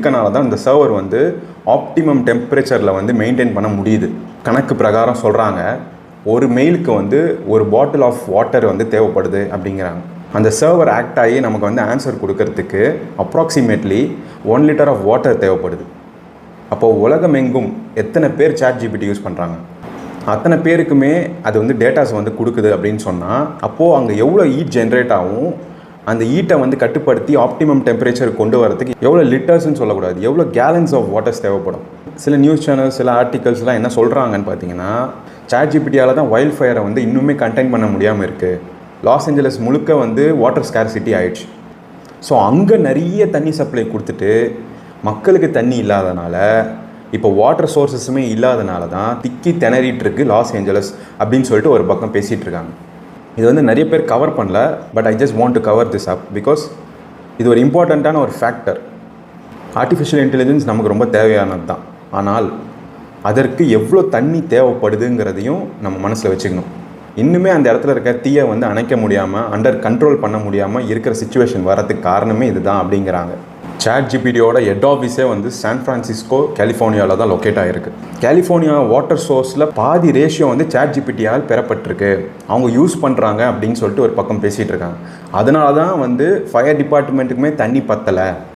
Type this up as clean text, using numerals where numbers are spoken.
இருக்கனால தான் இந்த சர்வர் வந்து ஆப்டிமம் டெம்பரேச்சரில் வந்து மெயின்டைன் பண்ண முடியுது. கணக்கு பிரகாரம் சொல்கிறாங்க, ஒரு மெயிலுக்கு வந்து ஒரு பாட்டில் ஆஃப் வாட்டர் வந்து தேவைப்படுது அப்படிங்கிறாங்க. அந்த சர்வர் ஆக்ட் ஆகி நமக்கு வந்து ஆன்சர் கொடுக்கறதுக்கு அப்ராக்சிமேட்லி 1 லிட்டர் ஆஃப் வாட்டர் தேவைப்படுது. அப்போது உலகமெங்கும் எத்தனை பேர் ChatGPT யூஸ் பண்ணுறாங்க, அத்தனை பேருக்குமே அது வந்து டேட்டாஸ் வந்து கொடுக்குது அப்படின்னு சொன்னால், அப்போது அங்கே எவ்வளோ ஹீட் ஜென்ரேட் ஆகும், அந்த ஹீட்டை வந்து கட்டுப்படுத்தி ஆப்டிமம் டெம்பரேச்சர் கொண்டு வரதுக்கு எவ்வளோ லிட்டர்ஸ்ன்னு சொல்லக்கூடாது, எவ்வளோ கேலன்ஸ் ஆஃப் வாட்டர்ஸ் தேவைப்படும். சில நியூஸ் சேனல்ஸ், சில ஆர்டிகல்ஸ்லாம் என்ன சொல்கிறாங்கன்னு பார்த்தீங்கன்னா, ChatGPTயால் தான் வைல்ட் ஃபயரை வந்து இன்னுமே கண்டெயின் பண்ண முடியாமல் இருக்குது. லாஸ் ஏஞ்சலஸ் முழுக்க வந்து வாட்டர் ஸ்கேர்சிட்டி ஆயிடுச்சு. ஸோ அங்கே நிறைய தண்ணி சப்ளை கொடுத்துட்டு மக்களுக்கு தண்ணி இல்லாதனால, இப்போ வாட்டர் சோர்ஸஸுமே இல்லாதனால தான் திக்கி திணறிட்டு இருக்கு லாஸ் ஏஞ்சலஸ் அப்படின்னு சொல்லிட்டு ஒரு பக்கம் பேசிகிட்டு இருக்காங்க. இது வந்து நிறைய பேர் கவர் பண்ணல, but I just want to cover this up because இது ஒரு இம்பார்ட்டண்ட்டான ஒரு ஃபேக்டர். ஆர்டிஃபிஷியல் இன்டெலிஜென்ஸ் நமக்கு ரொம்ப தேவையானது தான், ஆனால் அதற்கு எவ்வளோ தண்ணி தேவைப்படுதுங்கிறதையும் நம்ம மனசில் வச்சுக்கணும். இன்னுமே அந்த இடத்துல இருக்க தீயை வந்து அணைக்க முடியாமல், அண்டர் கண்ட்ரோல் பண்ண முடியாமல் இருக்கிற சிச்சுவேஷன் வரதுக்கு காரணமே இதுதான் அப்படிங்கிறாங்க. ChatGPTயோட ஹெட் ஆஃபீஸே வந்து சான் ஃப்ரான்சிஸ்கோ, கலிஃபோர்னியாவில் தான் லொக்கேட் ஆகிருக்கு. கலிஃபோர்னியா வாட்டர் சோர்ஸில் பாதி ரேஷியோ வந்து ChatGPTயால் பெறப்பட்டிருக்கு, அவங்க யூஸ் பண்ணுறாங்க அப்படின்னு சொல்லிட்டு ஒரு பக்கம் பேசிகிட்டு இருக்காங்க. அதனால தான் வந்து ஃபயர் டிபார்ட்மெண்ட்டுக்குமே தண்ணி பத்தலை,